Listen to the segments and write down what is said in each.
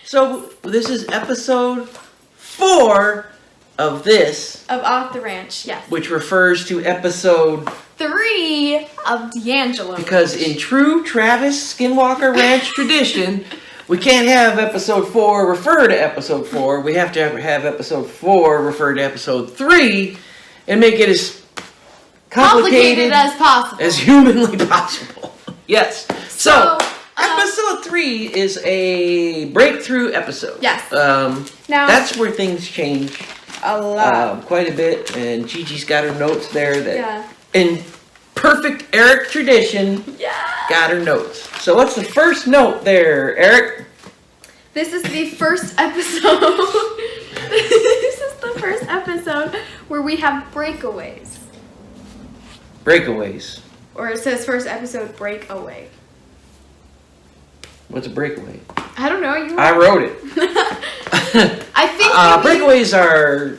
So this is episode 4 of this. Of Off the Ranch, yes. Which refers to episode 3 of D'Angelo. Because in true Travis Skinwalker Ranch tradition, we can't have episode 4 refer to episode 4. We have to have episode 4 refer to episode 3 and make it as complicated as possible. As humanly possible. Yes. So episode 3 is a breakthrough episode. Yes. Now that's where things change a lot. Quite a bit. And Gigi's got her notes there that in perfect Eric tradition got her notes. So what's the first note there, Eric? This is the first episode. This is the first episode where we have breakaways. Breakaways. Or it says first episode breakaway. What's a breakaway? I don't know. I wrote it. I think breakaways are.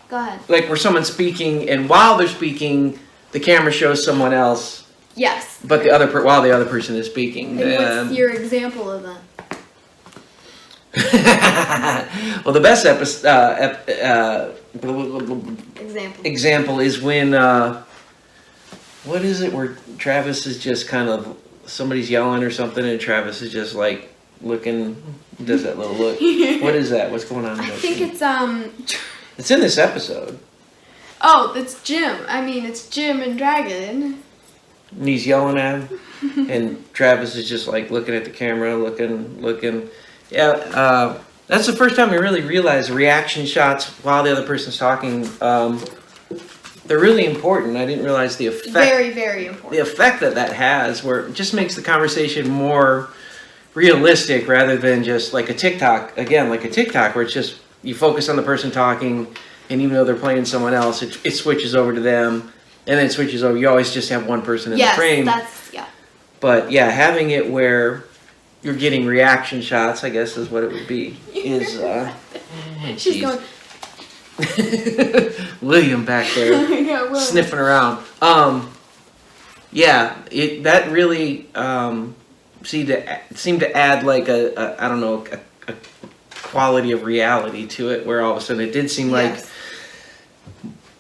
Go ahead. Like where someone's speaking, and while they're speaking, the camera shows someone else. Yes. But while the other person is speaking. And what's your example of that? Well, the best example is when what is it where Travis is just kind of somebody's yelling or something and Travis is just like looking, does that little look. What is that? What's going on in I that think scene? It's in this episode. Oh, that's Jim. I mean, it's Jim and Dragon. And he's yelling at him and Travis is just like looking at the camera, looking. Yeah, that's the first time I really realized reaction shots while the other person's talking. They're really important. I didn't realize the effect. Very, very important. The effect that has, where it just makes the conversation more realistic rather than just like a TikTok. Again, like a TikTok where it's just you focus on the person talking, and even though they're playing someone else, it switches over to them, and then it switches over. You always just have one person in the frame. But yeah, having it where you're getting reaction shots, I guess is what it would be. She's going. William back there sniffing around. That really seemed to add like a I don't know a quality of reality to it, where all of a sudden it did seem like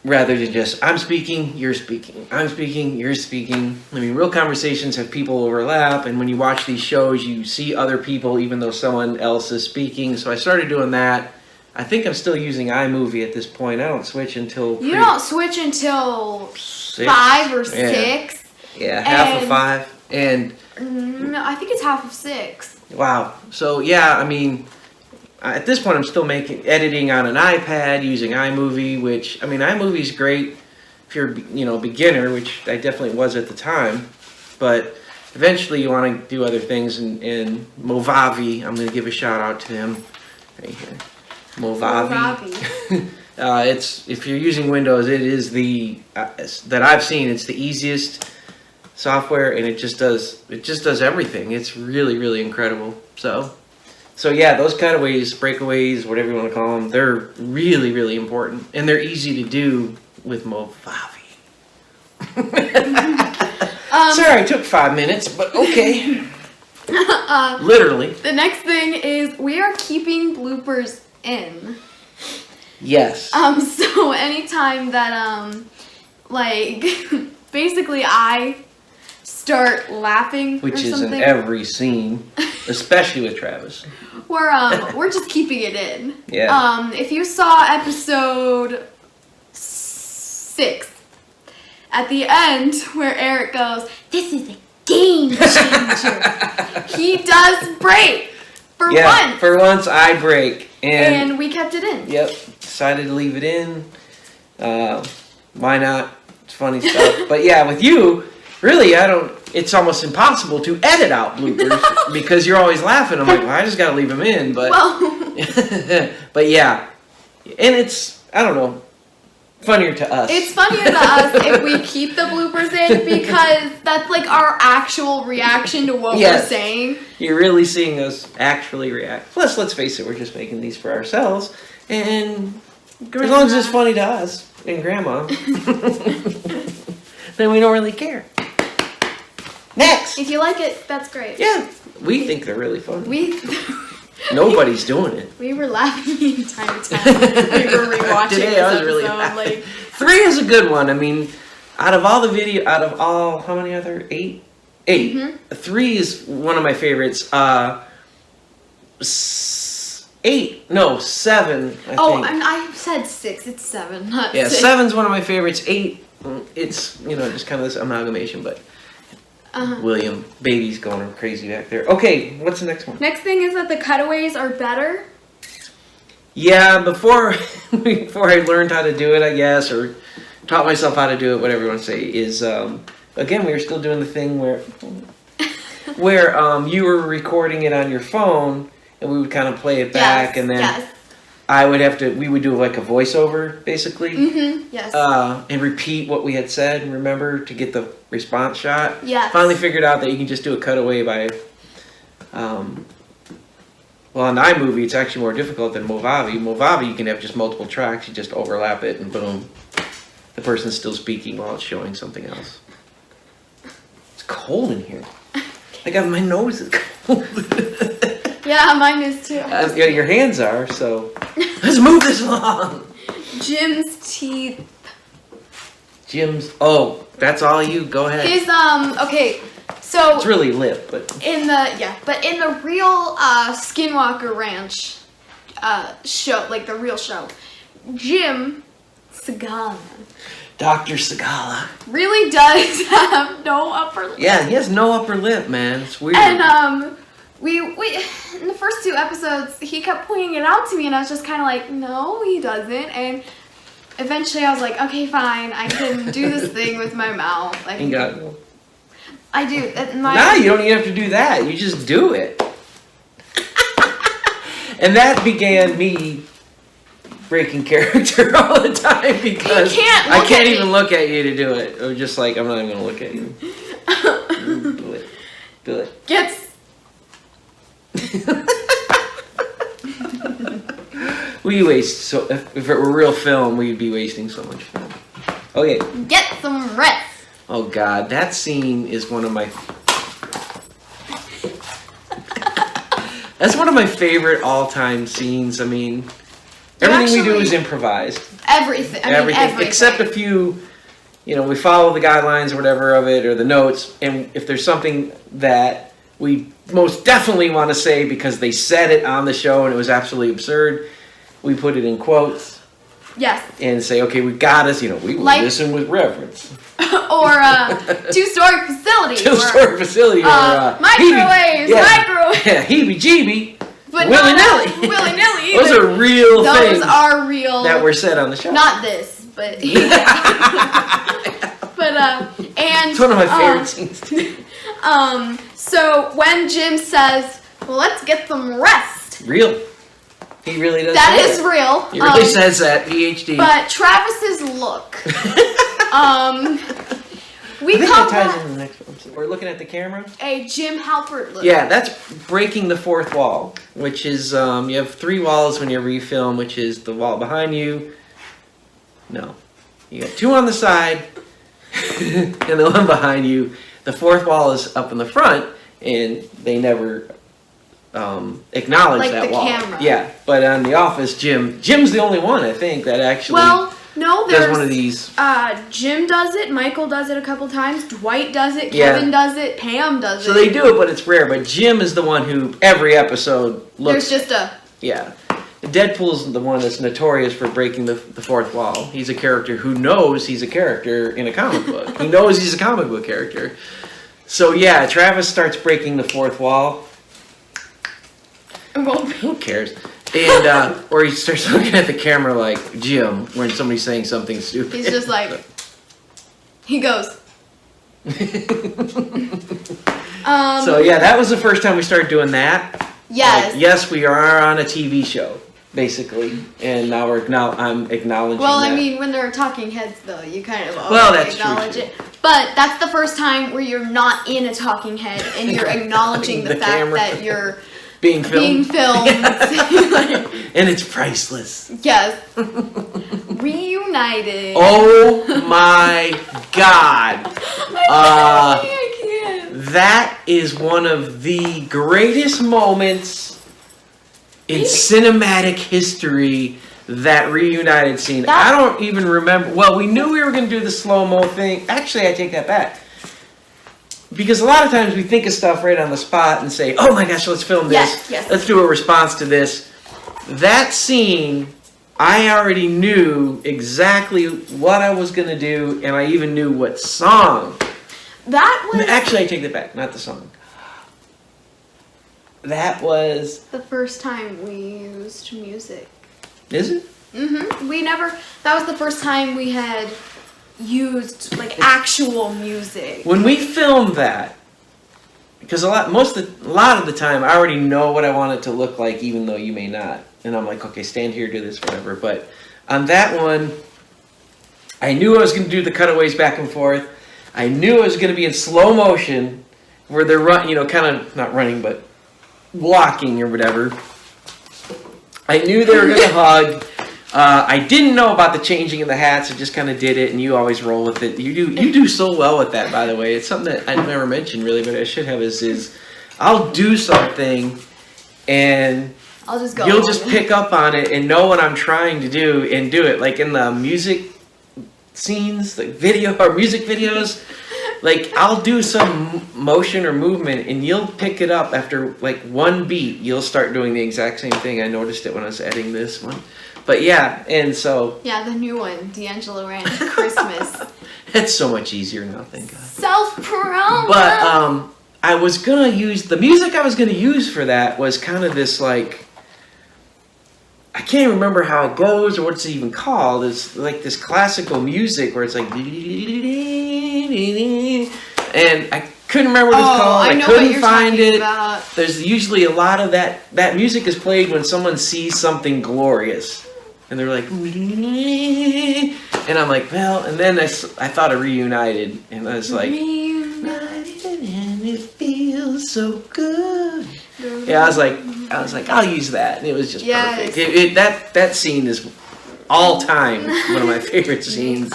rather than just I'm speaking, you're speaking, I'm speaking, you're speaking. I mean, real conversations have people overlap, and when you watch these shows, you see other people even though someone else is speaking. So I started doing that. I think I'm still using iMovie at this point. I don't switch until... You don't switch until 5 or 6. Yeah, half of 5. And... No, I think it's half of 6. Wow. So, yeah, I mean... At this point, I'm still editing on an iPad using iMovie, which... I mean, iMovie's great if you're, a beginner, which I definitely was at the time. But eventually you want to do other things. And Movavi, I'm going to give a shout out to him right here. Movavi. It's if you're using Windows, it is the that I've seen. It's the easiest software, and it just does everything. It's really, really incredible. So yeah, those cutaways, breakaways, whatever you want to call them, they're really, really important, and they're easy to do with Movavi. Sorry, it took 5 minutes, but okay. Literally. The next thing is we are keeping bloopers in. Yes. So anytime that basically I start laughing which or something, is in every scene, especially with Travis. We're just keeping it in. Yeah. If you saw episode 6 at the end where Eric goes, "This is a game changer." He does break. For once I break. And we kept it in. Yep. Decided to leave it in. Why not? It's funny stuff. But yeah, with you, really, it's almost impossible to edit out bloopers because you're always laughing. I'm like, well, I just got to leave them in. But, but yeah. And it's, I don't know, funnier to us. It's funnier to us if we keep the bloopers in because that's like our actual reaction to what we're saying. You're really seeing us actually react. Plus, let's face it, we're just making these for ourselves. And as long as it's funny to us and Grandma, then we don't really care. Next! If you like it, that's great. Yeah, we think they're really fun. Nobody's doing it. We were laughing the entire time we were rewatching Today this I was really episode, laughing. like, 3 is a good one. I mean, out of all, how many other? 8? 8. Mhm. 3 is one of my favorites. 8, no, 7, I oh, think. I said 6. It's 7, not Yeah, 6. 7's one of my favorites. 8, it's, just kind of this amalgamation, but William, baby's going crazy back there. Okay, what's the next one? Next thing is that the cutaways are better. Yeah, before I learned how to do it, I guess, or taught myself how to do it, whatever you want to say, is, again, we were still doing the thing where you were recording it on your phone, and we would kind of play it back, and then we would do like a voiceover, basically, Yes. and repeat what we had said, and remember to get the response shot. Yes. Finally figured out that you can just do a cutaway by, well, on iMovie, it's actually more difficult than Movavi. Movavi, you can have just multiple tracks, you just overlap it, and boom, the person's still speaking while it's showing something else. It's cold in here. I got my nose is cold. Yeah, mine is too. Yeah, your hands are, so let's move this along. Jim's teeth. Oh, that's all you. Go ahead. His okay, so It's really lip, but in the real Skinwalker Ranch show, like the real show, Jim Segala Dr. Segala. really does have no upper lip. Yeah, he has no upper lip, man. It's weird. And we in the first 2 episodes, he kept pointing it out to me, and I was just kind of like, no, he doesn't. And eventually, I was like, okay, fine, I can do this thing with my mouth. I You can. got. I do. Nah, you don't even have to do that. You just do it. And that began me breaking character all the time because I can't even look at you to do it. Or just like, I'm not even gonna look at you. Do it. Do it. Gets. We waste so if it were real film, we'd be wasting so much film. Okay. Get some rest. Oh God, that scene is one of my. That's one of my favorite all-time scenes. I mean, everything we do is improvised. Everything. Everything. Except a few. We follow the guidelines or whatever of it or the notes, and if there's something that we most definitely want to say because they said it on the show and it was absolutely absurd, we put it in quotes. Yes. And say, okay, we got us. We will listen with reverence. Or two-story facility. Two-story facility. Or microwaves. Microwave. Yeah, heebie-jeebie. But willy-nilly. Willy-nilly. Those are real things. Those are real. That were said on the show. Not this, but. But and. It's one of my favorite scenes too. So when Jim says, "Well, let's get some rest." Real. He really does. That is real. He really says that. PhD. But Travis's look. We I think come that ties back in the next one. We're looking at the camera. a Jim Halpert look. Yeah, that's breaking the fourth wall, which is you have 3 walls whenever you film, which is the wall behind you. No, you got 2 on the side, and the one behind you. The 4th wall is up in the front, and they never acknowledge Like that the wall. camera. Yeah, but on The Office, Jim's the only one I think that actually. Well, no, there's one of these. Jim does it, Michael does it a couple times, Dwight does it, Yeah. Kevin does it, Pam does So it. they do it, but it's rare. But Jim is the one who every episode looks. There's just a. Yeah. Deadpool's the one that's notorious for breaking the 4th wall. He's a character who knows he's a character in a comic book. He knows he's a comic book character. So yeah, Travis starts breaking the 4th wall. Who cares? And or he starts looking at the camera like Jim when somebody's saying something stupid. He's just like. He goes. So yeah, that was the first time we started doing that. Yes. Like, yes, we are on a TV show, basically, and now I'm acknowledging. Well, that. I mean, when they're talking heads, though, you kind of that's acknowledge true. it. But that's the first time where you're not in a talking head and you're acknowledging the fact camera. that you're being filmed. And it's priceless. Yes. Reunited. Oh my God. I can't. That is one of the greatest moments in cinematic history. That reunited scene. I don't even remember. Well, we knew we were going to do the slow-mo thing. Actually, I take that back. Because a lot of times we think of stuff right on the spot and say, oh my gosh, let's film this. Yes. Let's do a response to this. That scene, I already knew exactly what I was going to do, and I even knew what song. That was... Actually, I take that back. Not the song. That was... the first time we used music. Is it? Mm-hmm. That was the first time we had used, like, actual music. When we filmed that, because a lot of the time I already know what I want it to look like, even though you may not. And I'm like, okay, stand here, do this, whatever. But on that one, I knew I was going to do the cutaways back and forth. I knew I was going to be in slow motion, where they're kind of not running, but walking or whatever. I knew they were going to hug. I didn't know about the changing of the hats. I just kind of did it, and you always roll with it. You do so well with that, by the way. It's something that I've never mentioned, really, but I should have is I'll do something, and I'll just go. You'll just pick up on it and know what I'm trying to do and do it. Like in the music scenes, like music videos, like I'll do some motion or movement, and you'll pick it up after like one beat. You'll start doing the exact same thing. I noticed it when I was editing this one. But yeah, and so... yeah, the new one, D'Angelo Rand, Christmas. It's so much easier now, thank God. Self-promo! But I was going to use... the music I was going to use for that was kind of this like... I can't remember how it goes or what's it even called. It's like this classical music where it's like... and I couldn't remember what it's called. I couldn't find it. About. There's usually a lot of that. That music is played when someone sees something glorious. And they're like, and I'm like, well, and then I thought of Reunited, and I was like, Reunited, and it feels so good. Yeah, I was like, I'll use that, and it was just perfect. That scene is all time one of my favorite scenes.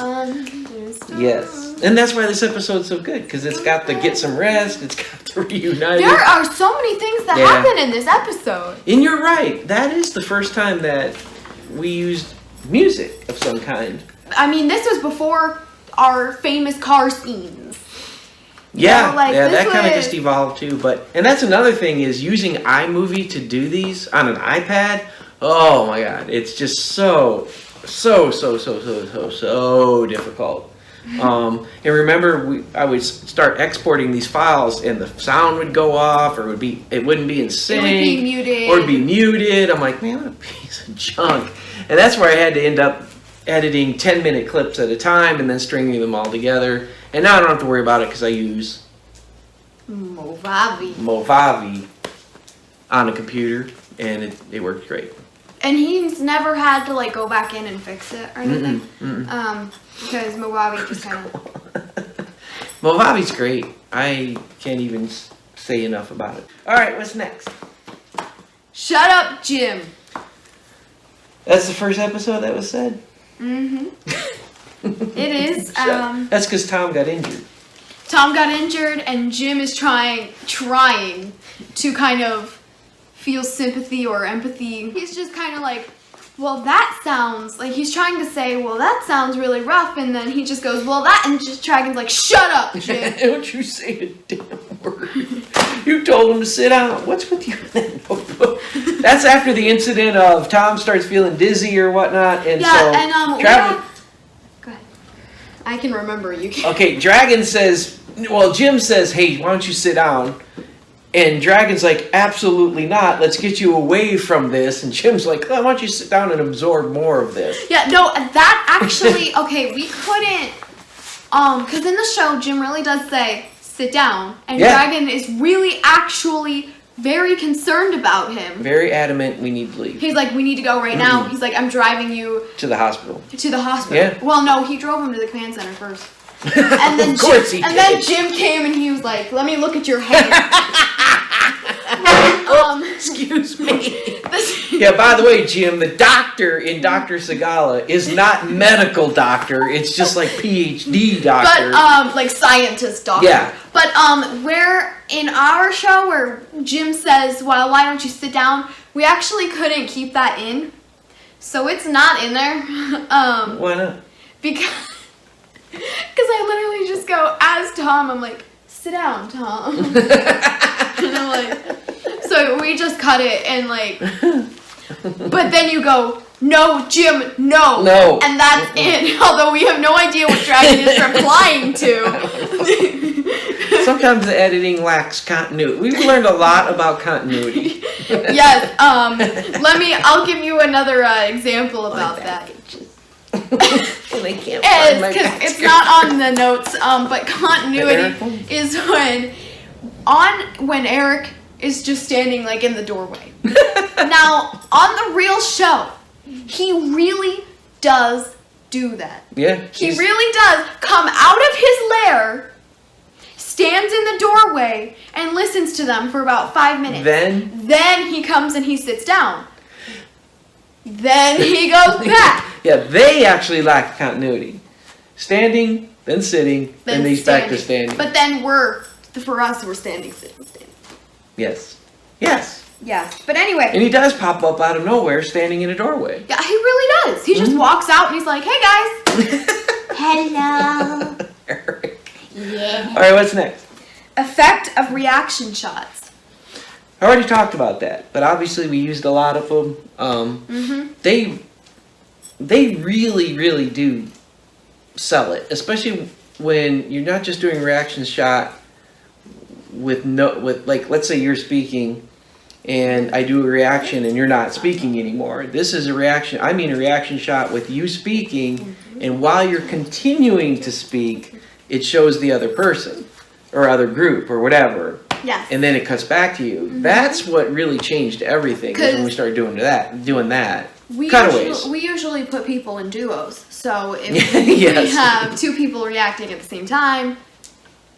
Yes, and that's why this episode's so good, because it's got the get some rest, it's got the Reunited. There are so many things that happen in this episode. And you're right, that is the first time that we used music of some kind. I mean, this was before our famous car scenes. Yeah, like, that kind of just evolved too. And that's another thing is using iMovie to do these on an iPad. Oh my God, it's just so difficult. And remember, I would start exporting these files, and the sound would go off, or it wouldn't be in sync, it would be muted, or it'd be muted. I'm like, man, what a piece of junk. And that's where I had to end up editing 10-minute clips at a time, and then stringing them all together. And now I don't have to worry about it because I use Movavi on a computer, and it worked great. And he's never had to like go back in and fix it or anything. Because Movavi just kind of... Movavi's great. I can't even say enough about it. All right, what's next? Shut up, Jim. That's the first episode that was said? Mm-hmm. It is. That's because Tom got injured. Tom got injured, and Jim is trying to kind of feel sympathy or empathy. He's just kind of like, well, that sounds like he's trying to say, well, that sounds really rough, and then he just goes, well, that, and just Dragon's like, shut up, Jim. Don't you say a damn word. You told him to sit down. What's with you in that notebook? That's after the incident of Tom starts feeling dizzy or whatnot, and yeah, so and Dragon. Go ahead. I can remember. You can. Okay, Dragon says, well, Jim says, hey, why don't you sit down? And Dragon's like, absolutely not. Let's get you away from this. And Jim's like, why don't you sit down and absorb more of this? Yeah, no, that actually, okay, we couldn't, because in the show, Jim really does say, sit down. And Dragon is really actually very concerned about him. Very adamant, we need to leave. He's like, we need to go right now. He's like, I'm driving you. To the hospital. Yeah. Well, no, he drove him to the command center first. And then of course he did. And then Jim came and he was like, let me look at your hair. Excuse me. Yeah, by the way, Jim, the doctor in Dr. Segala is not medical doctor. It's just like PhD doctor. But, like scientist doctor. Yeah. But, where in our show where Jim says, well, why don't you sit down? We actually couldn't keep that in, so it's not in there. Why not? Because I literally just go, as Tom, I'm like, sit down, Tom. And I'm like, so we just cut it and like, but then you go, no, Jim, no. No. And that's it, although we have no idea what Dragon is replying to. Sometimes the editing lacks continuity. We've learned a lot about continuity. Yes, I'll give you another example about that. And I can't find my Because it's not on the notes, but continuity is when Eric is just standing like in the doorway. Now, on the real show, he really does do that. Yeah. He really does come out of his lair, stands in the doorway, and listens to them for about 5 minutes. Then he comes and he sits down. Then he goes back. Yeah, they actually lack continuity. Standing, then sitting, then he's back to standing. But then for us, we're standing, sitting, standing. Yes. Yes. Yeah. But anyway. And he does pop up out of nowhere standing in a doorway. Yeah, he really does. He just walks out and he's like, hey guys. Hello. Eric. Yeah. All right, what's next? Effect of reaction shots. I already talked about that, but obviously we used a lot of them. They really, really do sell it, especially when you're not just doing a reaction shot with like, let's say you're speaking and I do a reaction and you're not speaking anymore. This is a reaction. I mean a reaction shot with you speaking, and while you're continuing to speak, it shows the other person or other group or whatever. Yes. And then it cuts back to you. That's what really changed everything, is when we started doing that. Cutaways. We usually put people in duos. So if Yes. we have 2 people reacting at the same time,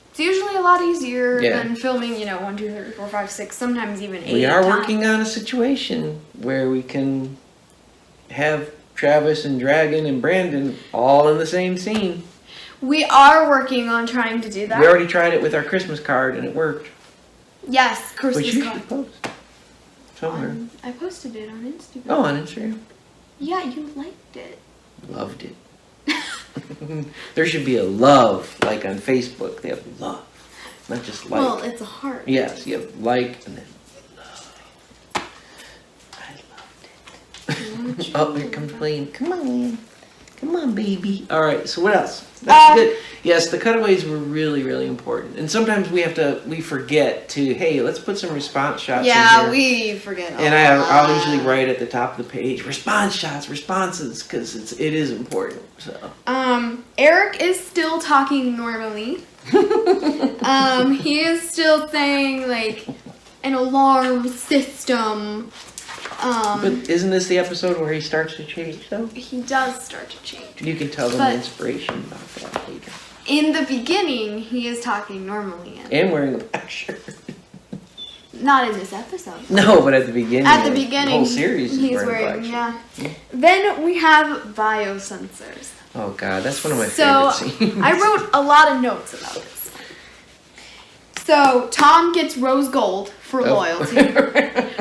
it's usually a lot easier than filming, 1, 2, 3, 4, 5, 6, sometimes even 8. We are working on a situation where we can have Travis and Dragon and Brandon all in the same scene. We are working on trying to do that. We already tried it with our Christmas card and it worked. Yes, Which Christmas you card. should post somewhere. I posted it on Instagram. Oh, on Instagram. Yeah, you liked it. Loved it. There should be a love, like on Facebook. They have love, not just like. Well, it's a heart. Yes, you have like and then love. I loved it. Oh, here comes Wayne. Come on, Wayne. Come on, baby. All right, so what else? That's good. Yes, the cutaways were really, really important. And sometimes we forget to, hey, let's put some response shots in here. We forget. And I'll usually write at the top of the page, response shots, responses, because it is important. So. Eric is still talking normally. He is still saying like an alarm system. But isn't this the episode where he starts to change, though? He does start to change. You can tell them the inspiration about that later. In the beginning, he is talking normally. And wearing a black shirt. Not in this episode. No, but at the beginning. At the beginning, the whole series he's is wearing a black shirt. Yeah. Then we have biosensors. Oh, God, that's one of my favorite scenes. I wrote a lot of notes about this. So, Tom gets rose gold for loyalty.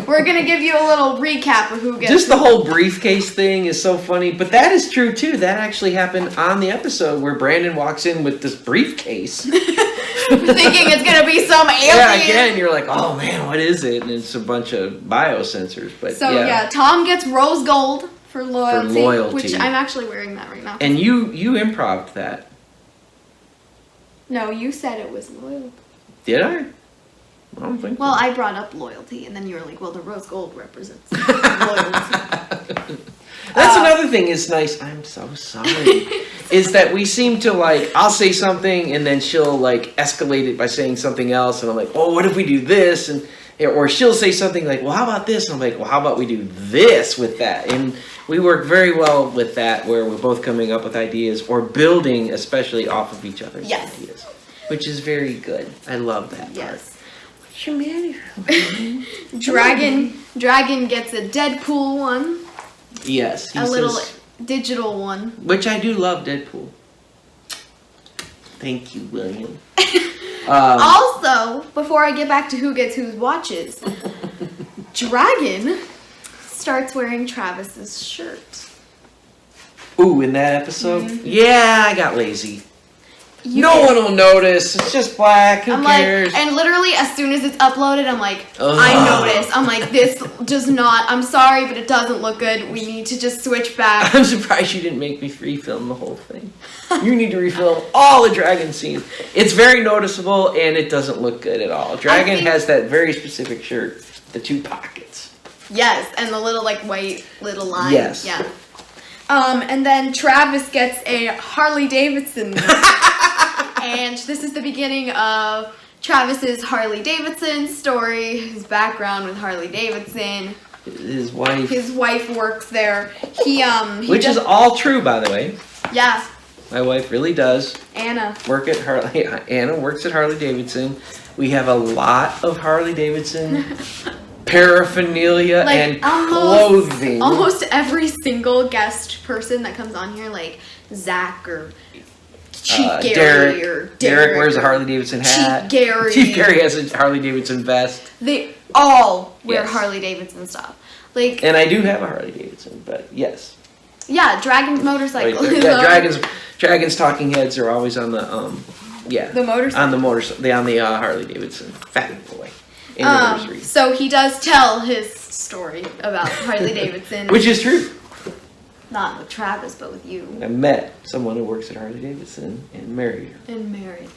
We're going to give you a little recap of who gets Just the whole briefcase thing is so funny. But that is true, too. That actually happened on the episode where Brandon walks in with this briefcase. thinking it's going to be some alien. Yeah, again, you're like, oh, man, what is it? And it's a bunch of biosensors. But so, yeah, Tom gets rose gold for loyalty. Which I'm actually wearing that right now. And you improv'd that. No, you said it was loyalty. Did I? I don't think Well, so. I brought up loyalty, and then you were like, well, the rose gold represents loyalty. That's another thing is nice. I'm so sorry. Is that we seem to like, I'll say something and then she'll like escalate it by saying something else. And I'm like, oh, what if we do this? And or she'll say something like, well, how about this? And I'm like, well, how about we do this with that? And we work very well with that, where we're both coming up with ideas or building, especially off of each other's ideas. Which is very good. I love that part. What's your matter? Dragon gets a Deadpool one. Yes. A little digital one. Which I do love Deadpool. Thank you, William. Also, before I get back to who gets whose watches, Dragon starts wearing Travis's shirt. Ooh, in that episode? Yeah, I got lazy. You No did. one will notice. It's just black. Who I'm cares? like, and literally as soon as it's uploaded, I'm like, I Ugh. notice. I'm like, this does not. I'm sorry, but it doesn't look good. We need to just switch back. I'm surprised you didn't make me refilm the whole thing. You need to refilm all the dragon scenes. It's very noticeable and it doesn't look good at all. Dragon think- has that very specific shirt, the 2 pockets. Yes, and the little like white little line. Yes. Yeah. And then Travis gets a Harley Davidson. And this is the beginning of Travis's Harley Davidson story, his background with Harley Davidson. His wife. His wife works there. He Which is all true, by the way. yeah, My wife really does Anna. work at Harley. Anna works at Harley Davidson. We have a lot of Harley Davidson paraphernalia Like, and almost- clothing. Almost every single guest person that comes on here, like Zach or Chief Gary or Derek wears a or Harley Davidson hat. Chief Gary. Chief Gary has a Harley Davidson vest. They all wear Yes. Harley Davidson stuff. Like, And I do have a Harley Davidson, but yes. yeah, Dragon's motorcycle. Right there. Yeah, Dragon's talking heads are always on the The motorcycle. on the Harley Davidson Fat Boy anniversary, So he does tell his story about Harley Davidson. which is true. Not with Travis, but with you I met someone who works at Harley Davidson and married her and Mary.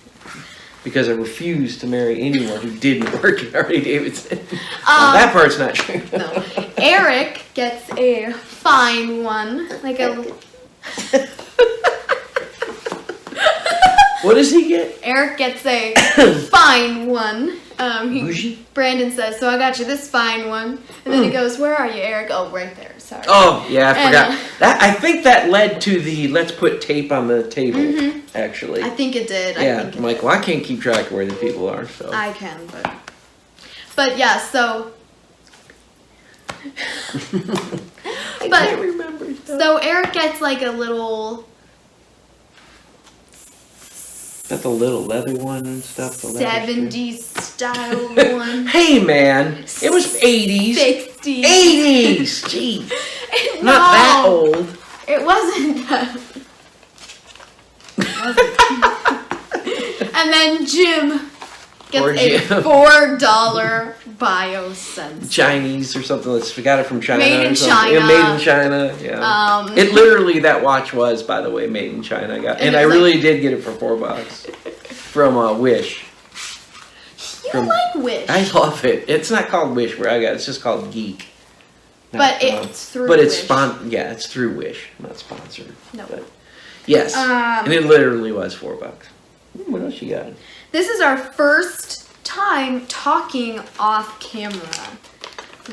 because I refused to marry anyone who didn't work at Harley Davidson. Well, that part's not true. No. Eric gets a fine one, like a. What does he get? Eric gets a fine one. Bougie? Brandon says, "So I got you this fine one," and then he goes, "Where are you, Eric?" "Oh, right there. Sorry." Oh yeah, I And, forgot. That I think that led to the let's put tape on the table. Actually, I think it did. yeah. I think I'm like, well, I can't keep track of where the people are, so. I can, but yeah. So, I but- can't remember. so Eric gets like a little Got the little leather one and stuff. The leather strip. 70s style one, Hey man, it was 80s. 60s. 80s. Gee, No, not that old. It wasn't that. And then Jim gets Poor a Jim. $4 biosensor. Chinese or something. Let's got it from China. Made or in something. China. Yeah, made in China. Yeah. It literally that watch was, by the way, made in China. And I it's really did get it for $4 from Wish. You like Wish. I love it. It's not called Wish where I got it. It's just called Geek. But it's through But it's Wish. Yeah, it's through Wish, not sponsored. No. But yes, and it literally was $4. What else you got? This is our first time talking off camera.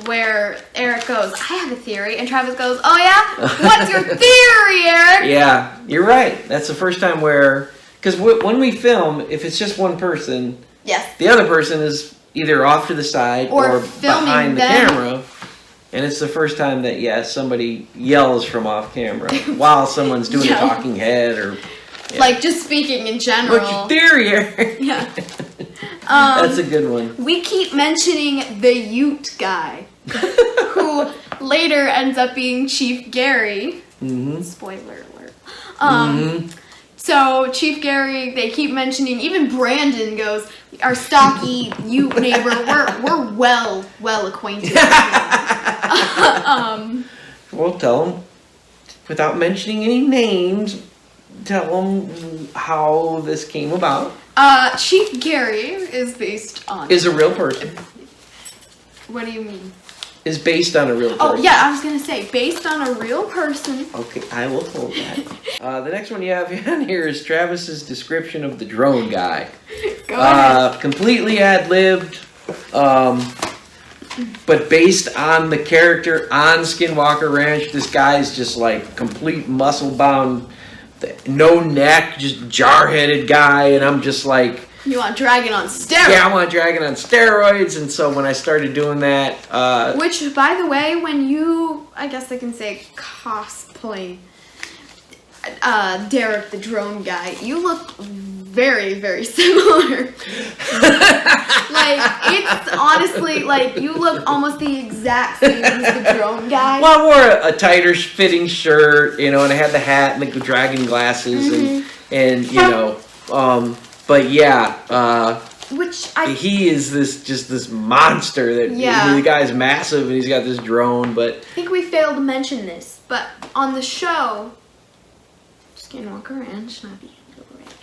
Where Eric goes, "I have a theory," and Travis goes, "Oh yeah? What's your theory, Eric?" Yeah, you're right. That's the first time where, because when we film, if it's just one person, Yes. the other person is either off to the side Or or filming behind the them. camera. And it's the first time that, somebody yells from off camera while someone's doing a Yeah. talking head or... yeah. Like just speaking in general. What's your theory, Eric? Yeah. That's a good one. We keep mentioning the Ute guy, who later ends up being Chief Gary. Mm-hmm. Spoiler alert. So Chief Gary, they keep mentioning. Even Brandon goes, "Our stocky Ute neighbor. We're well acquainted." with him." Well, tell them, without mentioning any names, tell them how this came about. Chief Gary is based on. Is a real person. What do you mean? Is based on a real person. Oh yeah, I was gonna say based on a real person. Okay, I will hold that. The next one you have on here is Travis's description of the drone guy. Go ahead. Completely ad-libbed, but based on the character on Skinwalker Ranch. This guy's just like complete muscle-bound, no neck, just jar-headed guy, and I'm just like, You want Dragon on steroids? yeah, I want Dragon on steroids. And so when I started doing that, Which, by the way, when you, I guess I can say cosplay Derek the drone guy, you look very, very similar. Like, it's honestly, like, you look almost the exact same as the drone guy. Well, I wore a tighter fitting shirt, you know, and I had the hat and the dragon glasses, and you know, but yeah, Which he is this monster that the guy's massive and he's got this drone, but I think we failed to mention this, but on the show, just gonna walk around, just not be around.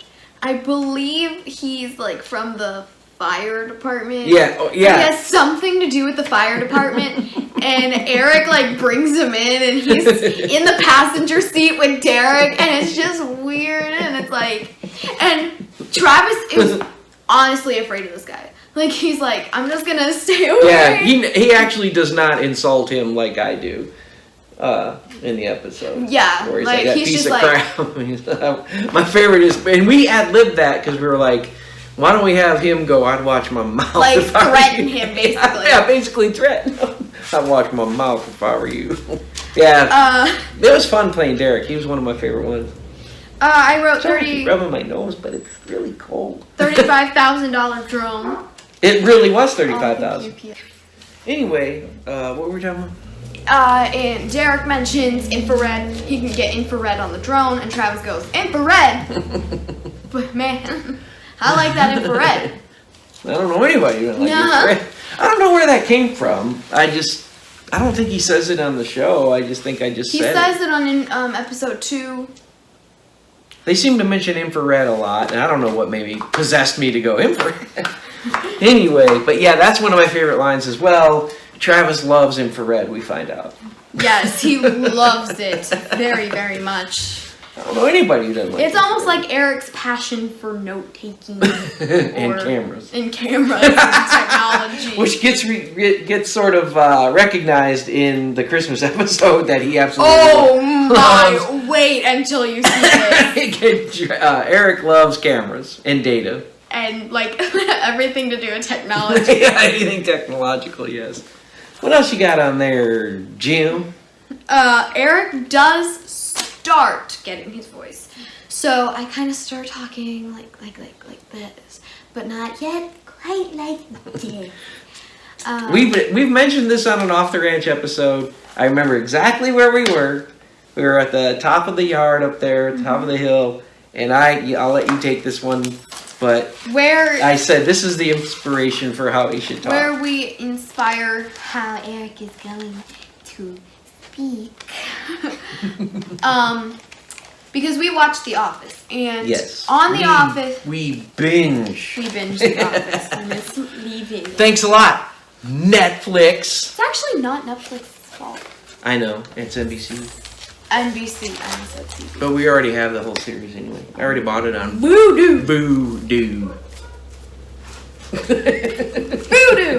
I believe he's like from the fire department. Yeah, oh, He has something to do with the fire department, and Eric like brings him in, and he's in the passenger seat with Derek, and it's just weird, and it's like, and Travis is honestly afraid of this guy. Like, he's like, I'm just gonna stay away. Yeah, he actually does not insult him like I do in the episode. Yeah, where he's like, that he's piece just of like... crap. My favorite is, and we ad-libbed that because we were like, why don't we have him go, I'd watch my mouth Like, if I were threaten you. him, basically. Yeah, basically threaten him. I'd watch my mouth if I were you. Yeah, it was fun playing Derek. He was one of my favorite ones. I wrote Sorry, I keep rubbing my nose, but it's really cold. $35,000 drone. It really was $35,000. Anyway, what were we talking about? And Derek mentions infrared. He can get infrared on the drone, and Travis goes, infrared? But man, I like that infrared. I don't know anybody who like infrared. I don't know where that came from. I don't think he says it on the show. I just think He said says it on episode 2. They seem to mention infrared a lot, and I don't know what maybe possessed me to go infrared. Anyway, but yeah, that's one of my favorite lines as well. Travis loves infrared, we find out. Yes, he loves it very, very much. I don't know anybody who doesn't like It's almost like Eric's passion for note-taking. and cameras. And cameras and technology. Which gets sort of recognized in the Christmas episode that he absolutely loves. Wait until you see this. Eric loves cameras and data. And, like, everything to do with technology. Yeah, anything technological, yes. What else you got on there, Jim? Eric does start getting his voice. So I kind of start talking like this, but not yet quite like this. We've mentioned this on an Off the Ranch episode. I remember exactly where we were. We were at the top of the yard up there, top of the hill, and I'll let you take this one. But where I said this is the inspiration for how he should talk. Where we inspire how Eric is going to speak. Because we watched The Office, and on The Office we binge The Office, and it's leaving. Thanks a lot, Netflix. It's actually not Netflix's fault. I know, it's NBC. NBC, I said TV. But we already have the whole series anyway. I already bought it on Voodoo. Voodoo. Voodoo.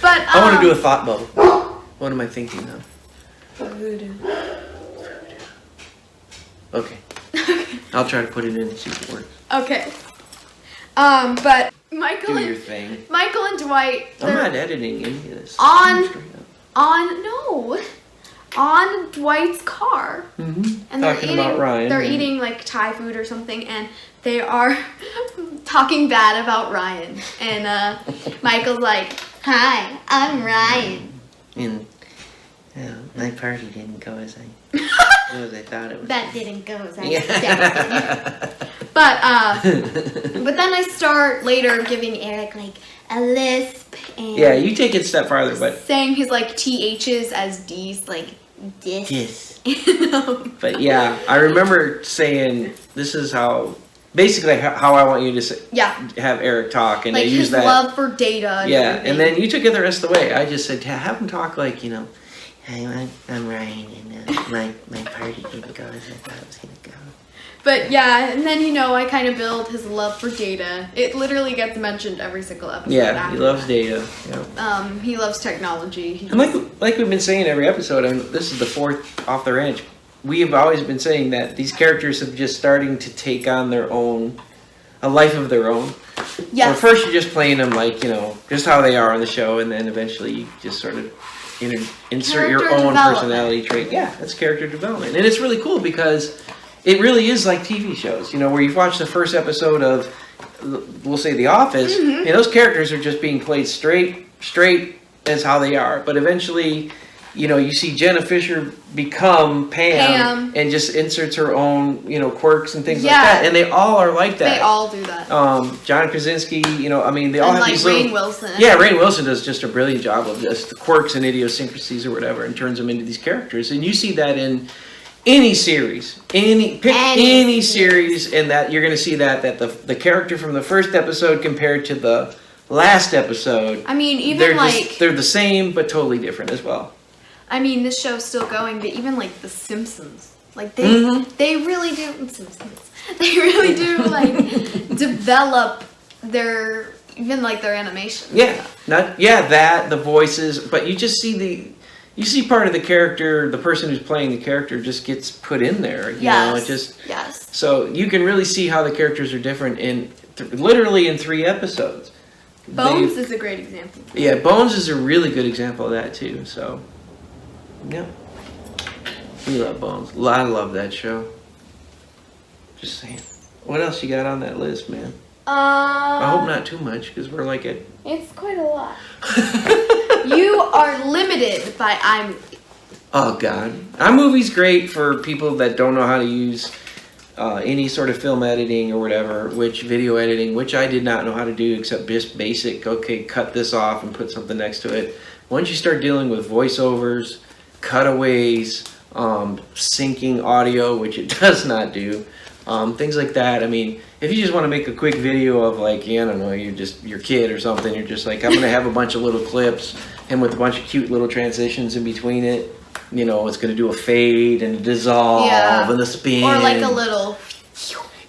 But I want to do a thought bubble. What am I thinking now? Voodoo. Okay. I'll try to put it in and see if it works. Okay. But Michael Do your thing. Michael and Dwight. I'm not editing any of this. On Dwight's car. Mm-hmm. And talking about Ryan. They're eating like Thai food or something, and they are talking bad about Ryan. And Michael's like, "Hi, I'm Ryan." And my party didn't go as I thought it was. That didn't go as I expected. But then I start later giving Eric like a lisp and yeah, you take it a step farther, but saying his like THs as Ds, like dis. yes. You But yeah, I remember saying this is how basically how I want you to have Eric talk, and like they use his that love for data. And everything. and then you took it the rest of the way. I just said have him talk like Hey, I'm Ryan, and my party didn't go as I thought it was gonna go. But yeah, and then I kind of build his love for data. It literally gets mentioned every single episode. Yeah, he loves data. Yeah. He loves technology. And like we've been saying every episode, and this is the 4th Off the Ranch. We have always been saying that these characters have just starting to take on a life of their own. Yeah. Well, first you're just playing them like just how they are on the show, and then eventually you just sort of insert your own personality trait. Yeah, that's character development, and it's really cool because it really is like TV shows, you know, where you've watched the first episode of, we'll say, The Office, and those characters are just being played straight as how they are. But eventually, you know, you see Jenna Fisher become Pam. And just inserts her own, you know, quirks and things like that. And they all are like that. They all do that. John Krasinski, you know, I mean, they all have like these Rainn little... Wilson. Yeah, Rainn Wilson does just a brilliant job of just the quirks and idiosyncrasies or whatever and turns them into these characters. And you see that in any series. Any series, and that you're going to see that the character from the first episode compared to the last episode... I mean, even they're the same, but totally different as well. I mean, this show's still going, but even like The Simpsons, like they really do. Simpsons, they really do like develop their animation. Yeah, the voices, but you just see part of the character, the person who's playing the character just gets put in there. You know, it just So you can really see how the characters are different in literally in 3 episodes. Bones is a great example. Yeah, Bones is a really good example of that too. So. Yeah. We love Bones. I love that show. Just saying. What else you got on that list, man? I hope not too much, because we're like at... It's quite a lot. You are limited by iMovie. Oh, God. iMovie's great for people that don't know how to use any sort of film editing or whatever, video editing, which I did not know how to do except just basic, okay, cut this off and put something next to it. Once you start dealing with voiceovers, cutaways, syncing audio, which it does not do, things like that. I mean, if you just want to make a quick video of like, I don't know, you're just your kid or something, you're just like, I'm gonna have a bunch of little clips and with a bunch of cute little transitions in between it. You know, it's gonna do a fade and a dissolve and a spin, or like a little.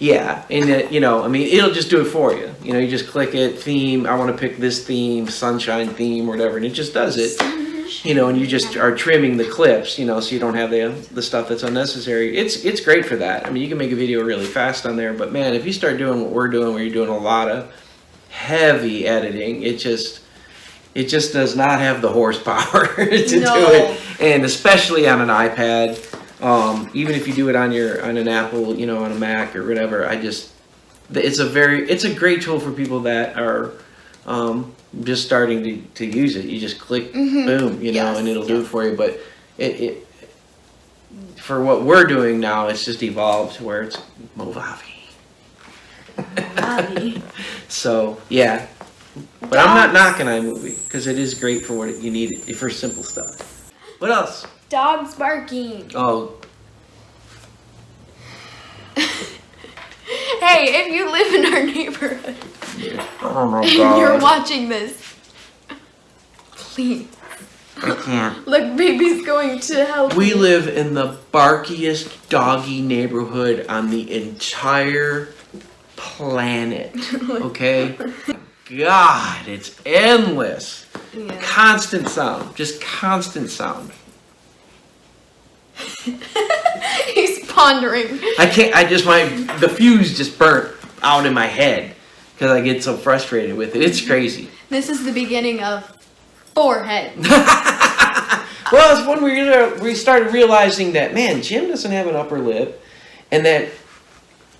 Yeah, and you know, I mean, it'll just do it for you. You know, you just click it, theme. I want to pick this theme, sunshine theme, or whatever, and it just does it. You know, and you just are trimming the clips, you know, so you don't have the stuff that's unnecessary. It's great for that. I mean, you can make a video really fast on there, but man, if you start doing what we're doing, where you're doing a lot of heavy editing, it just does not have the horsepower to do it, and especially on an iPad. Even if you do it on an Apple, you know, on a Mac or whatever, it's a great tool for people that are just starting to use it. You just click, boom, you know, and it'll do it for you. But it for what we're doing now, it's just evolved to where it's Movavi. So yeah, but I'm not knocking iMovie because it is great for what you need it for, simple stuff. What else? Dogs barking. Oh. Hey, if you live in our neighborhood Oh my and God. you're watching this, please. I can't. Look, baby's going to help. We live in the barkiest doggy neighborhood on the entire planet. Okay? God, it's endless. Yeah. Constant sound. Just constant sound. He's pondering. The fuse just burnt out in my head because I get so frustrated with it. It's crazy. This is the beginning of forehead. Well, it's when we started realizing that, man, Jim doesn't have an upper lip, and that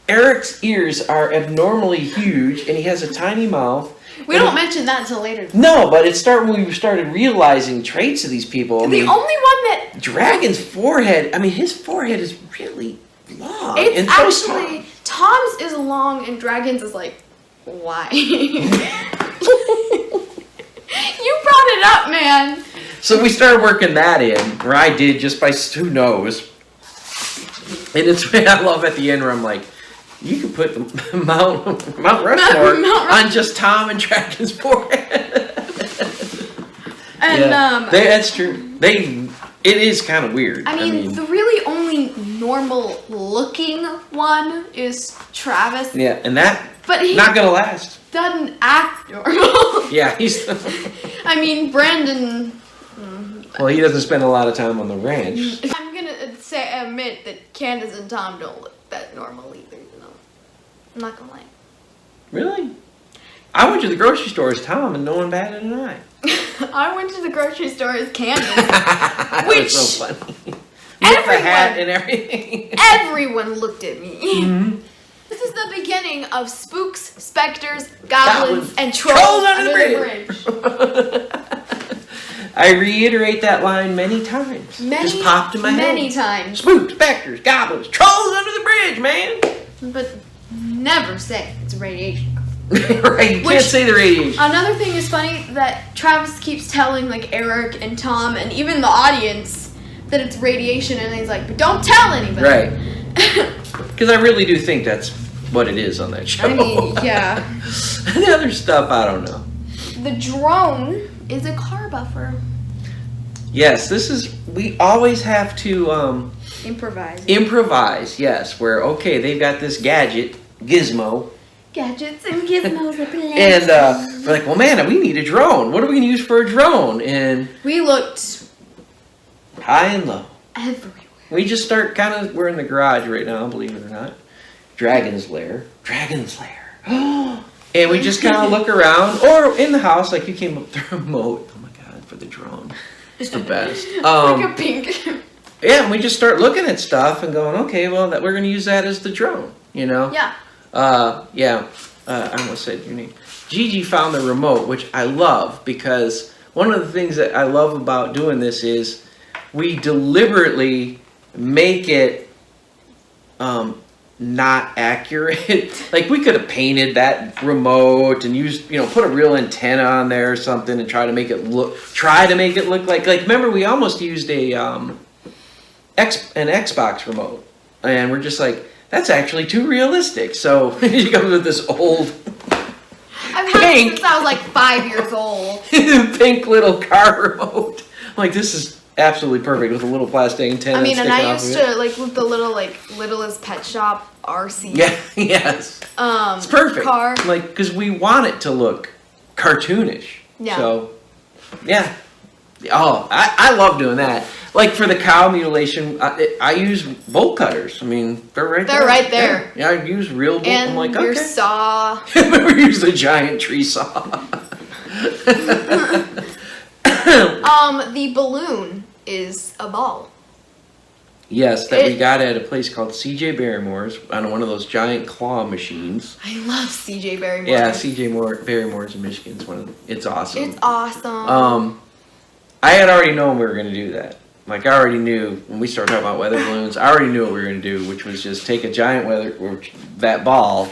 Eric's ears are abnormally huge, and he has a tiny mouth. We don't mention that until later. No, but when we started realizing traits of these people. The only one that... Dragon's forehead, I mean, his forehead is really long. It's actually... Tom's is long and Dragon's is like, why? You brought it up, man. So we started working that in, or I did, just by who knows. And it's what I love at the end where I'm like, you could put the Mount Rushmore on just Tom and Dragon's forehead. And that's true. It is kind of weird. I mean, the really only normal looking one is Travis. Yeah, and that, but he's not gonna last. Doesn't act normal. Yeah, he's. I mean, Brandon. Well, he doesn't spend a lot of time on the ranch. I'm gonna admit that Candace and Tom don't look that normal either. No, I'm not gonna lie. Really? I went to the grocery store as Tom, and no one batted an eye. I went to the grocery store as Candace, Which was so funny. with the hat and everything. Everyone looked at me. Mm-hmm. This is the beginning of spooks, specters, goblins, and trolls, under the bridge. I reiterate that line many times. Just popped in my head. Many times. Spooks, specters, goblins, trolls under the bridge, man. But never say it's radiation. Right, you can't say the radiation. Another thing is funny that Travis keeps telling like Eric and Tom and even the audience that it's radiation, and he's like, but don't tell anybody. Right. Because I really do think that's what it is on that show. I mean, yeah. The other stuff, I don't know. The drone is a car buffer. Yes, we always have to improvise, yes, where, okay, they've got this gadget, gizmo. Gadgets and gizmos are plenty. And we're like, well, man, we need a drone. What are we going to use for a drone? And we looked high and low. Everywhere. We just start we're in the garage right now, believe it or not. Dragon's Lair. And we just kind of look around, or in the house, like you came up the remote. Oh my God, for the drone. It's the best. Like a pink. Yeah, and we just start looking at stuff and going, okay, well, we're going to use that as the drone, you know? Yeah. I almost said your name. Gigi found the remote, which I love, because one of the things that I love about doing this is we deliberately make it not accurate. Like, we could have painted that remote and used, put a real antenna on there or something and try to make it look like remember, we almost used an Xbox remote, and we're just like, that's actually too realistic. So he comes with this old I've had it since I was like 5 years old. pink little car remote. I'm like, this is absolutely perfect with a little plastic antenna. I mean, and I used to with the Littlest Pet Shop RC. Yeah, yes. It's perfect. Car. Like, because we want it to look cartoonish. Yeah. So, yeah. Oh, I love doing that. Like for the cow mutilation, I use bolt cutters. I mean, they're right there. They're right there. Yeah, I use real bolt. And I'm like, your okay. saw. We use the giant tree saw. The balloon is a ball. Yes, we got at a place called CJ Barrymore's on one of those giant claw machines. I love CJ Barrymore. Yeah, CJ Barrymore's in Michigan. It's awesome. It's awesome. I had already known we were going to do that. Like, I already knew when we started talking about weather balloons, I already knew what we were going to do, which was just take a giant that ball,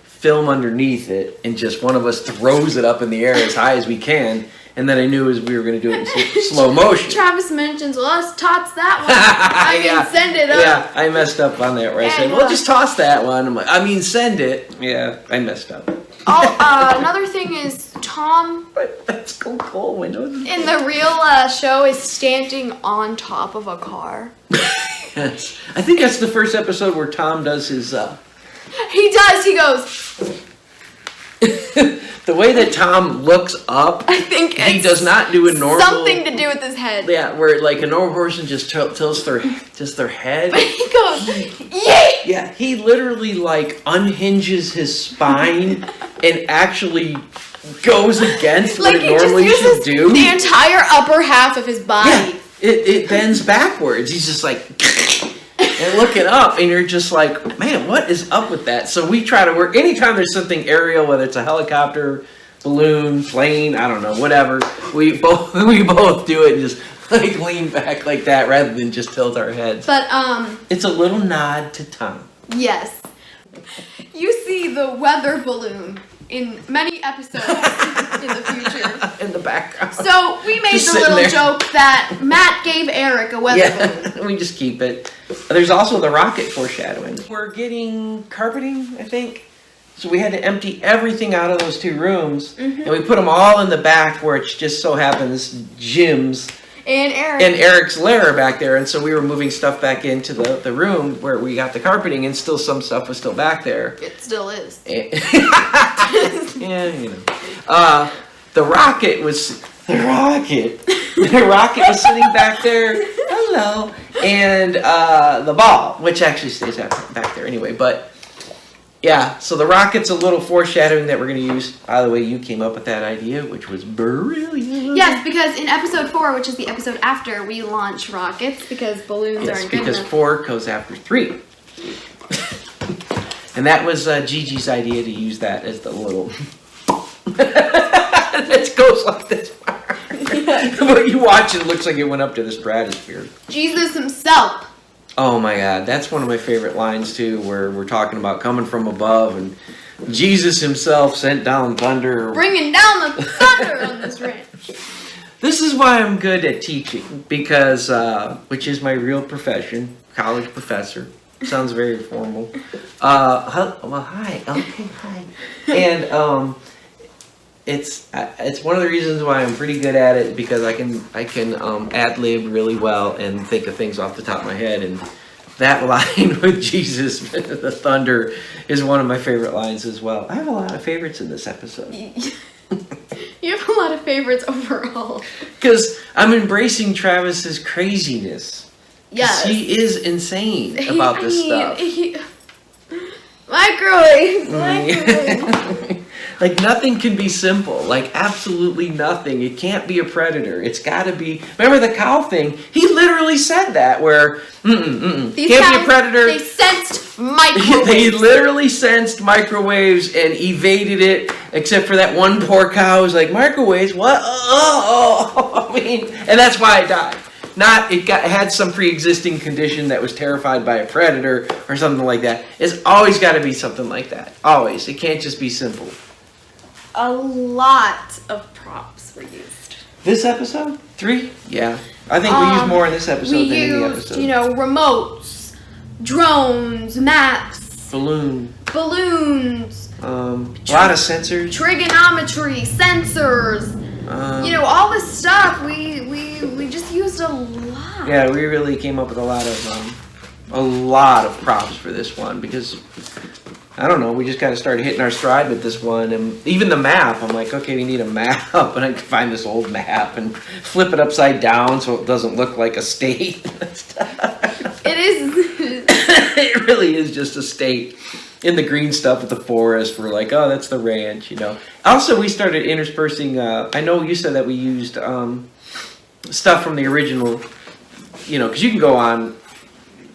film underneath it, and just one of us throws it up in the air as high as we can. And then I knew we were going to do it in slow motion. Travis mentions, well, let's toss that one. Send it up. Yeah, I messed up on that where I said, well, just toss that one. I'm like, send it. Yeah, I messed up. Another thing is Tom. That's cool windows. In the real show, is standing on top of a car. Yes, I think that's the first episode where Tom does his. He does. He goes. The way that Tom looks up, I think he does not do a normal. Something to do with his head. Yeah, where like a normal person just tilts their head. But he goes, yay! Yeah, he literally like unhinges his spine and actually goes against what it normally should do. The entire upper half of his body. Yeah, it bends backwards. He's just like and looking up, and you're just like, man, what is up with that? So we try to work anytime there's something aerial, whether it's a helicopter, balloon, plane, I don't know, whatever. We both do it and just like lean back like that rather than just tilt our heads. But it's a little nod to Tom. Yes. You see the weather balloon in many episodes in the future. In the background. So we made just the little there. joke that Matt gave Eric a weather balloon. We just keep it. There's also the rocket foreshadowing. We're getting carpeting, I think. So we had to empty everything out of those two rooms, and we put them all in the back where it just so happens Jim's and Eric's lair back there, and so we were moving stuff back into the room where we got the carpeting, and still some stuff was still back there. It still is. Yeah, you know. The rocket was sitting back there. Hello. And the ball, which actually stays back there anyway, but yeah, so the rocket's a little foreshadowing that we're going to use. By the way, you came up with that idea, which was brilliant. Yes, because in episode 4, which is the episode after, we launch rockets because balloons Yes, aren't good because enough. 4 goes after 3. And that was Gigi's idea to use that as the little... It goes like this. But you watch it, it looks like it went up to the stratosphere. Jesus himself. Oh my God, that's one of my favorite lines too, where we're talking about coming from above and Jesus himself sent down thunder. Bringing down the thunder on this ranch. This is why I'm good at teaching, because, which is my real profession, college professor. Sounds very formal. Well, hi. Okay, hi. And it's one of the reasons why I'm pretty good at it, because I can ad lib really well and think of things off the top of my head. And that line with Jesus, the thunder, is one of my favorite lines as well. I have a lot of favorites in this episode. You have a lot of favorites overall. Because I'm embracing Travis's craziness. Yes. He is insane about this stuff. Microwave. Like, nothing can be simple. Like, absolutely nothing. It can't be a predator. It's got to be... Remember the cow thing? He literally said that, where... Can't be a predator. They sensed microwaves. They literally sensed microwaves and evaded it, except for that one poor cow who's like, microwaves? What? Oh. I mean, and that's why I died. Not it had some pre-existing condition that was terrified by a predator or something like that. It's always got to be something like that. Always. It can't just be simple. A lot of props were used. This episode? 3? Yeah. I think we used more in this episode than in the episode. We used, remotes, drones, maps, balloons, a lot of sensors. trigonometry, sensors. All this stuff. We just used a lot. Yeah, we really came up with a lot of props for this one, because I don't know, we just kind of started hitting our stride with this one. And even the map, I'm like, okay, we need a map. And I can find this old map and flip it upside down so it doesn't look like a state. It is. It really is just a state. In the green stuff with the forest, we're like, oh, that's the ranch, Also, we started interspersing, I know you said that we used stuff from the original, because you can go on,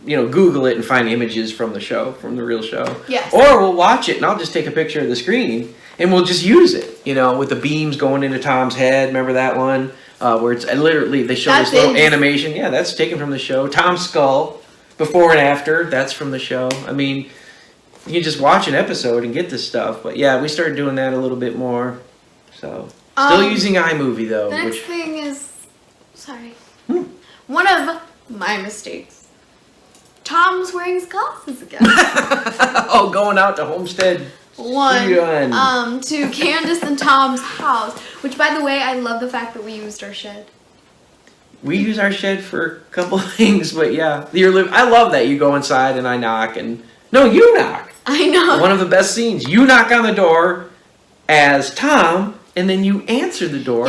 Google it and find images from the show, from the real show. Yes. Or we'll watch it and I'll just take a picture of the screen and we'll just use it, with the beams going into Tom's head. Remember that one? Where it's literally, they show this little animation. Yeah, that's taken from the show. Tom's skull, before and after, that's from the show. I mean, you can just watch an episode and get this stuff. But yeah, we started doing that a little bit more. So, still using iMovie though. The next thing is, sorry. One of my mistakes. Tom's wearing his glasses again. Oh, going out to Homestead. To Candace and Tom's house. Which, by the way, I love the fact that we used our shed. We use our shed for a couple of things, but yeah. I love that you go inside and I knock and... No, you knock. I know. One of the best scenes. You knock on the door as Tom, and then you answer the door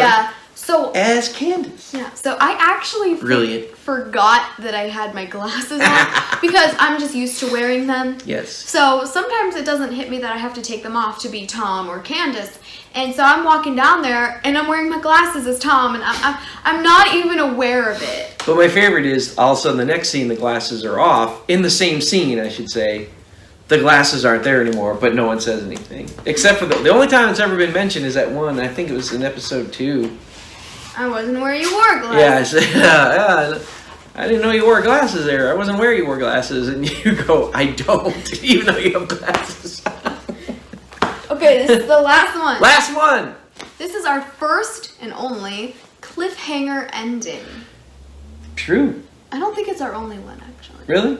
as Candace. Yeah, so I actually forgot that I had my glasses on because I'm just used to wearing them. Yes. So sometimes it doesn't hit me that I have to take them off to be Tom or Candace. And so I'm walking down there and I'm wearing my glasses as Tom and I'm not even aware of it. But my favorite is all of a sudden the next scene the glasses are off. In the same scene, I should say. The glasses aren't there anymore, but no one says anything. Except for the only time it's ever been mentioned is that one, I think it was in episode 2. I wasn't where you wore glasses. Yeah, I didn't know you wore glasses there. I wasn't where you wore glasses. And you go, I don't, even though you have glasses. Okay, this is the last one. Last one! This is our first and only cliffhanger ending. True. I don't think it's our only one, actually. Really?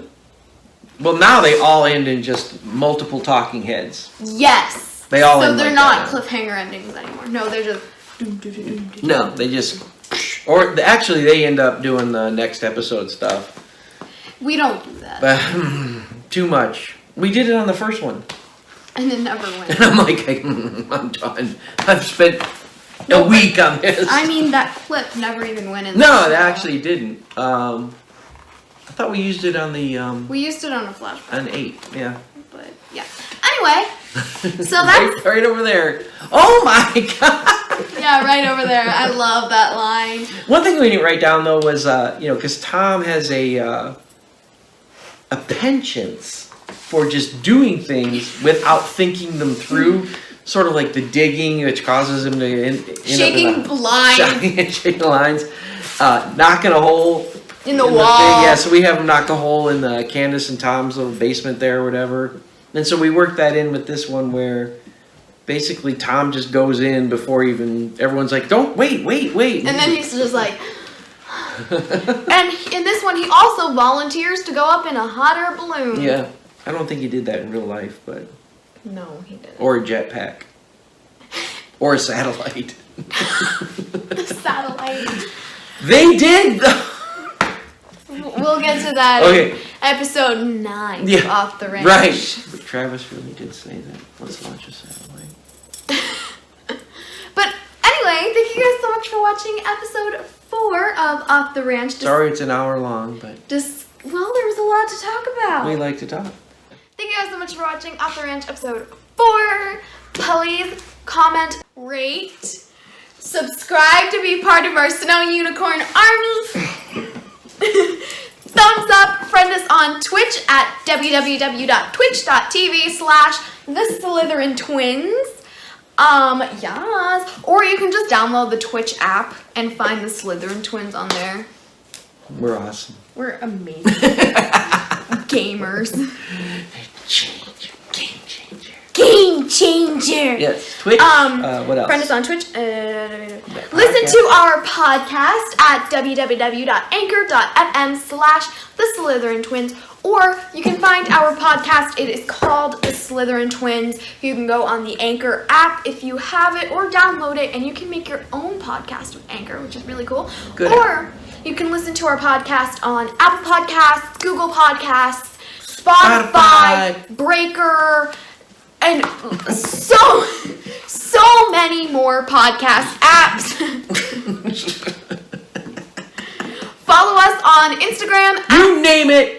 Well, now they all end in just multiple talking heads. Yes. They all end So they're like not that. cliffhanger endings anymore. No, they're just... No, they just... Or actually, they end up doing the next episode stuff. We don't do that. But too much. We did it on the first one. And it never went. And I'm like, I'm done. I've spent a week on this. I mean, that clip never even went in. No, it actually didn't. I thought we used it on the... we used it on a flashback. On 8, yeah. But, yeah. Anyway, so that's... right over there. Oh my God! Yeah, right over there. I love that line. One thing we didn't write down though was, because Tom has a penchant for just doing things without thinking them through, sort of like the digging, which causes him to Shaking lines. shaking lines, knocking a hole In the wall. Yeah, so we have him knock a hole in the Candace and Tom's little basement there or whatever. And so we worked that in with this one where basically Tom just goes in before even everyone's like, don't wait. And then he's just like, and in this one he also volunteers to go up in a hot air balloon. Yeah, I don't think he did that in real life, but No, he didn't. or a jetpack, or a satellite. The satellite. They did. We'll get to that Okay. in episode 9 Yeah, of Off the Ranch. Right. But Travis really did say that. Let's launch a satellite. But anyway, thank you guys so much for watching episode 4 of Off the Ranch. Sorry, it's an hour long, but Well, there was a lot to talk about. we like to talk. Thank you guys so much for watching Off the Ranch episode 4. Please comment, rate, subscribe to be part of our Snow Unicorn Army. Thumbs up, friend us on Twitch at www.twitch.tv/the Slytherin Twins. Yes. Or you can just download the Twitch app and find the Slytherin Twins on there. We're awesome. We're amazing. Gamers. Game changer. Game changer. Yes, Twitch. What else? Friend us on Twitch. Listen to our podcast at www.anchor.fm/the Slytherin Twins. Or you can find our podcast. It is called The Slytherin Twins. You can go on the Anchor app if you have it, or download it, and you can make your own podcast with Anchor, which is really cool. Good. Or you can listen to our podcast on Apple Podcasts, Google Podcasts, Spotify, Breaker, and so many more podcast apps. Follow us on Instagram. You name it,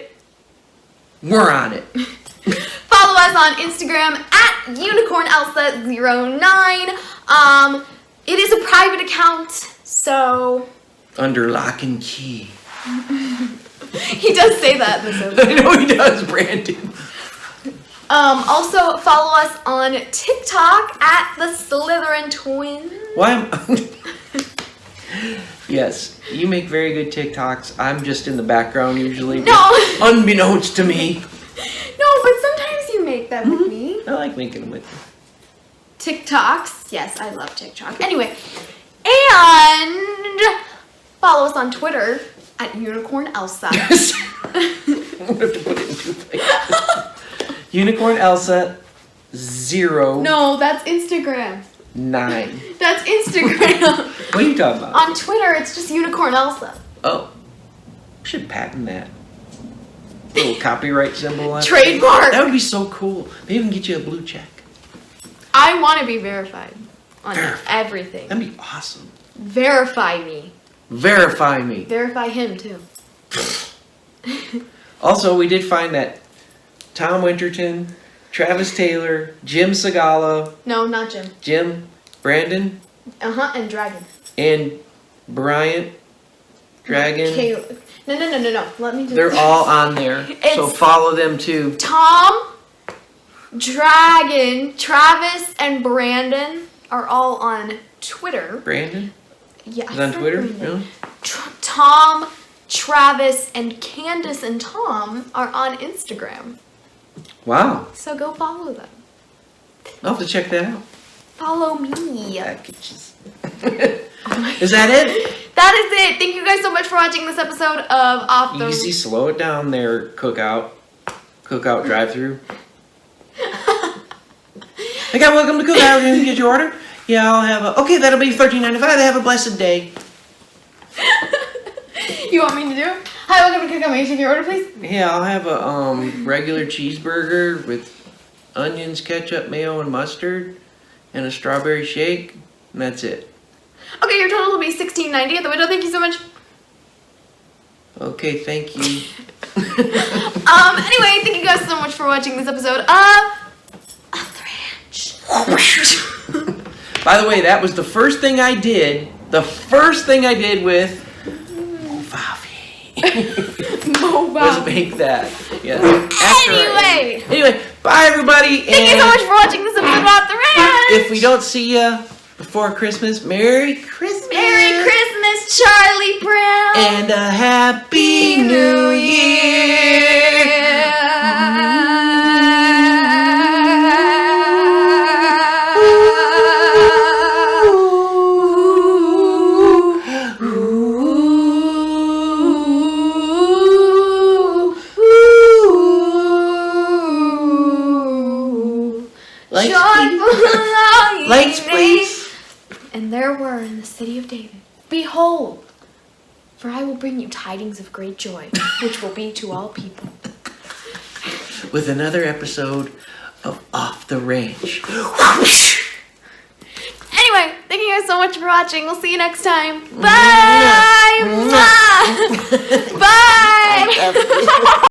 we're on it. Follow us on Instagram at UnicornElsa09. It is a private account, so Under lock and key. he does say that in this episode. I know he does, Brandon. Also follow us on TikTok at the Slytherin Twins. Why am Yes, you make very good TikToks. I'm just in the background usually. No. Unbeknownst to me. No, but sometimes you make them with me. I like making them with you. TikToks. Yes, I love TikTok. Anyway, and follow us on Twitter at Unicorn Elsa. I'm gonna have to put it in two things. Unicorn Elsa 09. No, that's Instagram. That's Instagram. What are you talking about? On Twitter, it's just Unicorn Elsa. Oh, we should patent that. Little copyright symbol on it. Trademark. That would be so cool. Maybe we can get you a blue check. I want to be verified on Verified. everything. That'd be awesome. Verify me. Verify me. Verify him too. Also, we did find that Tom Winterton, Travis Taylor, Jim Segala, No, not Jim. Brandon, And Dragon. and Bryant Dragon. Caleb. No. Let me do They're all on there. So It's- follow them too. Tom, Dragon, Travis, and Brandon are all on Twitter. Brandon Yeah, is on Twitter. Brandon. Really? Tom, Travis, and Candace and Tom are on Instagram. Wow. So go follow them. I'll have to check that out. Follow me. Packages. Is that it? That is it. Thank you guys so much for watching this episode of Off the Easy, slow it down there, cookout drive-through. Hey guys, welcome to Cookout. Can you get your order? Yeah, I'll have a. Okay, that'll be $13.95. Have a blessed day. You want me to do it? Hi, welcome to Cookout. May I take your order, please? Yeah, I'll have a regular cheeseburger with onions, ketchup, mayo, and mustard, and a strawberry shake, and that's it. Okay, your total will be $16.90 at the window. Thank you so much. Okay, thank you. Anyway, thank you guys so much for watching this episode of Off the Ranch. By the way, that was the first thing I did. The first thing I did with Favi was make that. Yes. Anyway, bye everybody. Thank you so much for watching this episode about the ranch. If we don't see you before Christmas, Merry Christmas. Merry Christmas, Charlie Brown. And a Happy New Year. Lights, please. And there were in the city of David, behold, for I will bring you tidings of great joy, which will be to all people. With another episode of Off the Range. Anyway, thank you guys so much for watching. We'll see you next time. Bye. Bye. Bye.